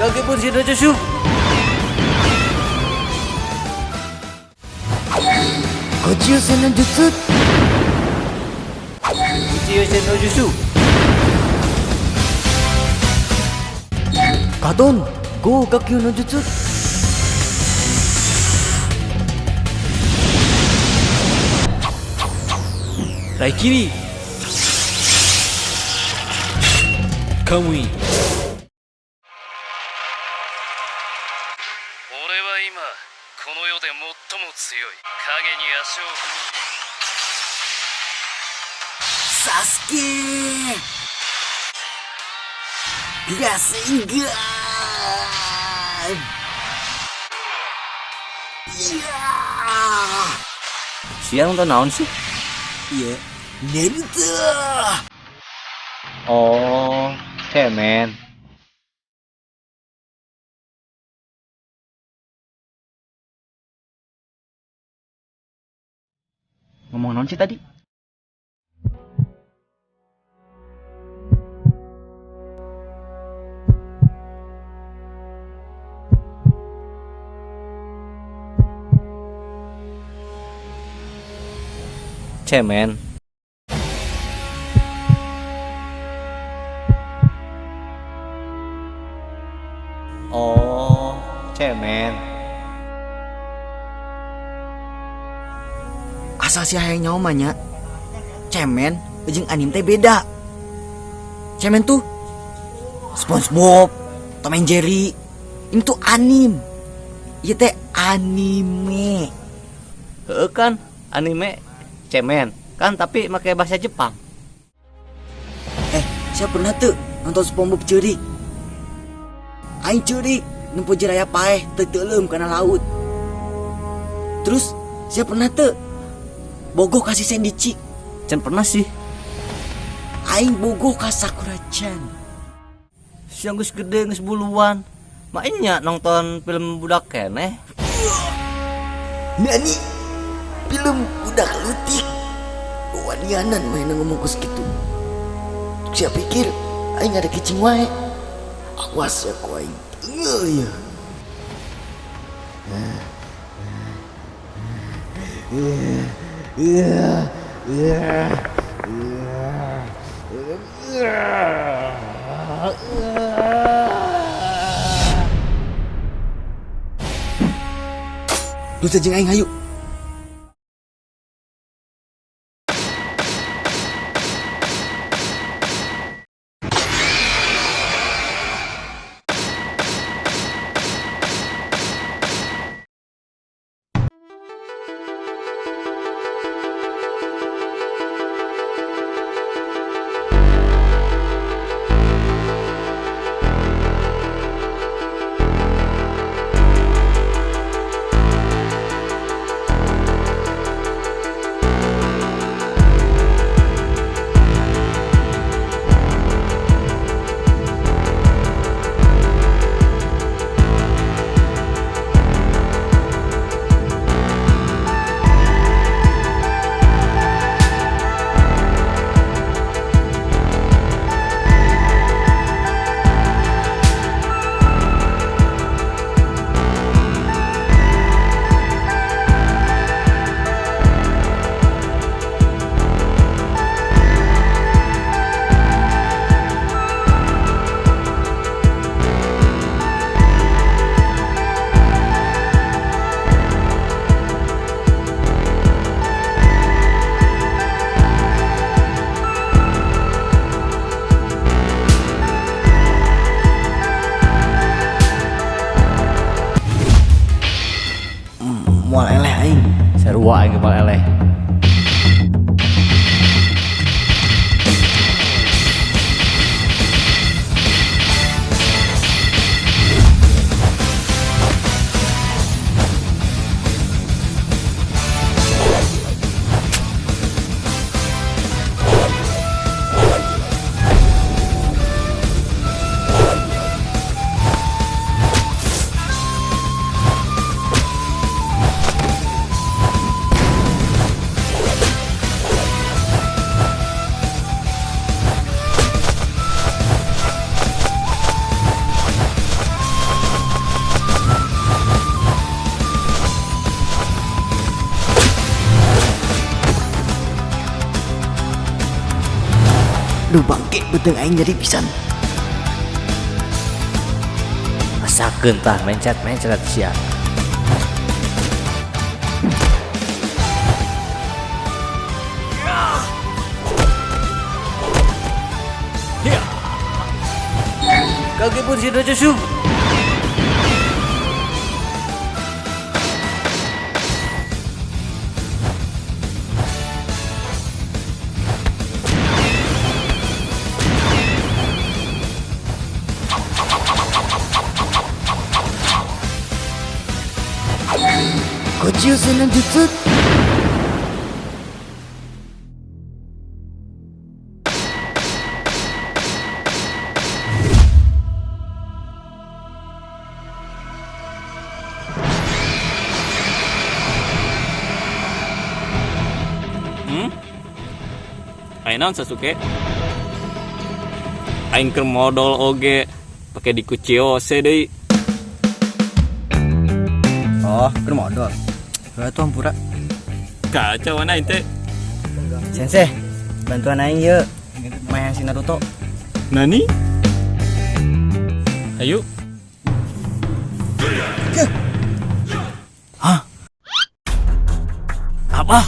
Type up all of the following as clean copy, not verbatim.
Kage Bunshin no Jutsu. Gojusen no Jutsu. Ichiyosen no Jutsu. Kadon Go Gakyu no Jutsu. Raikiri. Kamui. 俺は今この世で最も強い影に足を踏み Sasuke Rasengan. Siang nonton naon sih? Iya, Naruto. Oh, cemen. Ngomong naon sih tadi? Cemen. Oh, cemen. Asal si hayang nyawa mah nya. Cemen jeung anime teh beda. Cemen tuh SpongeBob, Tom and Jerry. Ini tuh anime. Ieu teh anime. Heuh kan anime cemen kan tapi pakai bahasa Jepang. Siapa pernah tuh nonton SpongeBob ceurik? Aing ceurik nempo jeraya paeh teu teuleum kana laut. Terus siapa pernah tuh bogoh kasih Sendici? Can pernah sih. Aing bogoh ka Sakura-chan. Siang geus gede geus buluan. Mainnya nonton film budak keneh. Nani? Film budak leutik. Wanianan main ngomong kus gitu. Siapa pikir aing ada kicing wae. Awas ya ku aing tengeuh ya. Lu jeung aing hayu. Moal eleh aing. Sarua aing kepal eleh. Duh bangke beteng aing nyeri pisan. Asakeun tah mencet-mencet sia. Kage pun si Dojosu. Gojiusen no jutsu. Aing naon Sasuke? Aing keur modal oge pake dikuciose deui. Oh, keur modal. Heeh tuh ampura. Kacau aing teh. Sensei, bantuan aing yeuh. Main si Naruto. Nani? Ayo. Hah? Apa?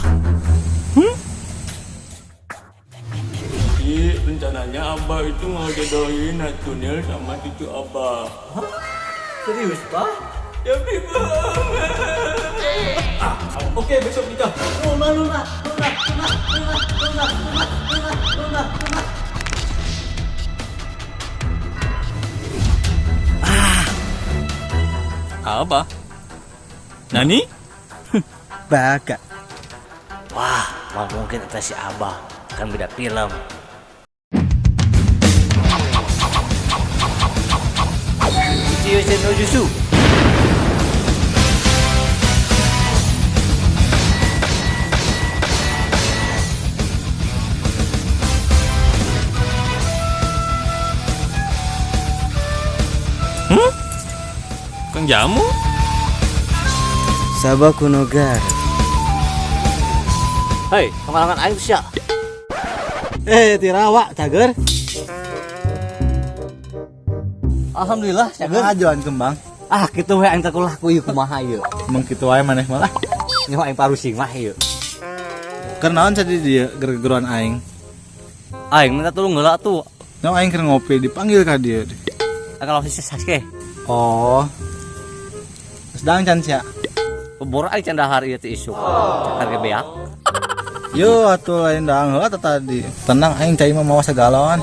Rencananya Abah itu mau jodohin Natunil sama cucu Abah. Serius, Pak? Ya Oke, besok nikah. Luna. Abah? Nani? Baka. Wah, mau mungkin atas si Abah kan beda film. Gojiusen no Jutsu. Kang Jamu? Sabaku no Gar. Hei, kemalangan aing sia. Tirawak, Cager. Alhamdulillah, Cager. Ngajuan kembang. Ah, kitu we aing teh laku ieu kumaha ieu. Emang kitu wae maneh mah. Nyawa aing parusing mah ieu. Keur naon tadi dia geruan aing? Aing minta tolong heula atuh. Nyawa aing keur ngopi dipanggil ka dia. Kalau si Sasuke, Oh. Sedang can sia. bor aing can dahar ieu teh isuk. Cakar ge beak. Yo atuh lain dang heula tadi. Tenang aing cai mah mawa sagalon.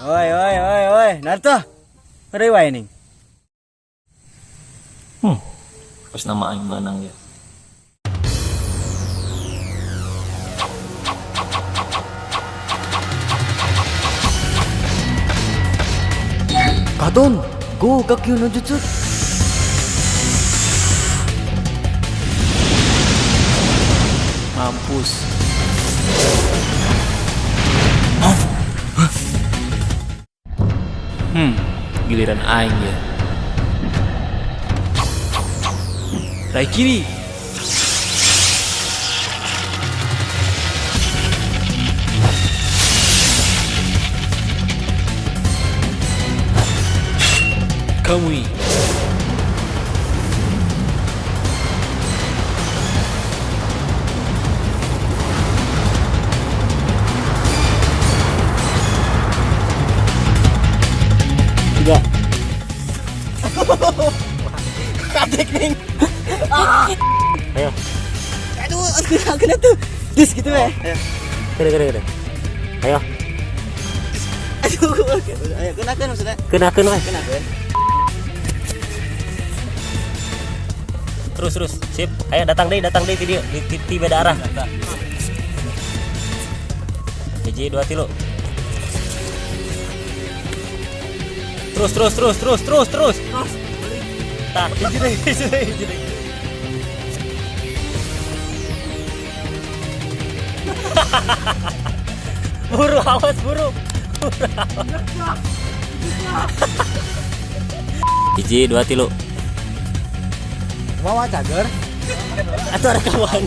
Oi, Naruto. Heureui wae ning. Pas nama aing banang ya. Kadon, go Kakyu no Jutsu. Mampus. Giliran aing ya. Rai kiri. Kamui. Tiga. Kadek ning. Ayo. Aduh, kena tuh. Dis gitu ya. Ayo. Ayo. Aduh, ayo kenakeun maksudnya. Kenakeun wae. Terus sip, ayo datang deh di beda arah. Hiji 2 3. Terus. Tah, hiji deh. Buru awas buru. Hiji 2 3. Wawa Cager. Atuh ada kawan.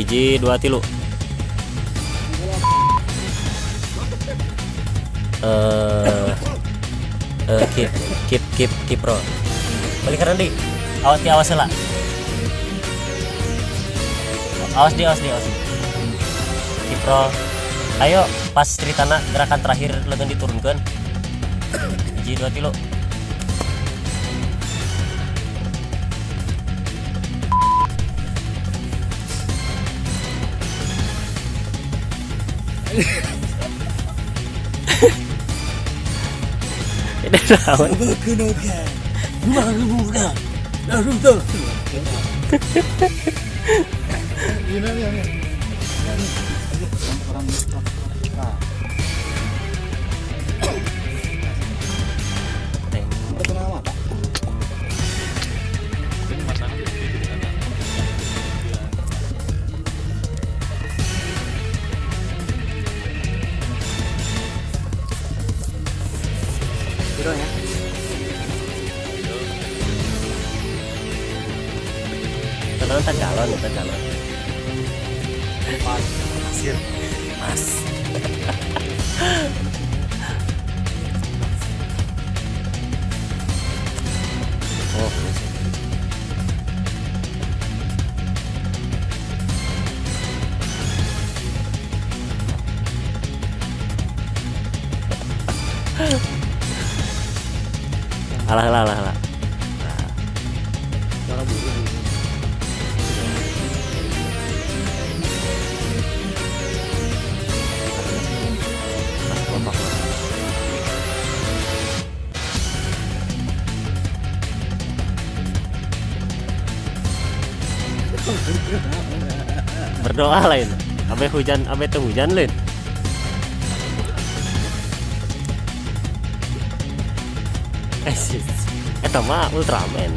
Hiji 2 3. keep bro. Balik kanan di. Awas lah. Awas di. Keep bro. Ayo pas ceritana gerakan terakhir lengan diturunkan. 1 2 kilo. Ini lawan. Tenang tak calon. Pasir. Mas. Oh. Alah. Berdoa lain. Abe teu hujan lain. Eta mah Ultraman.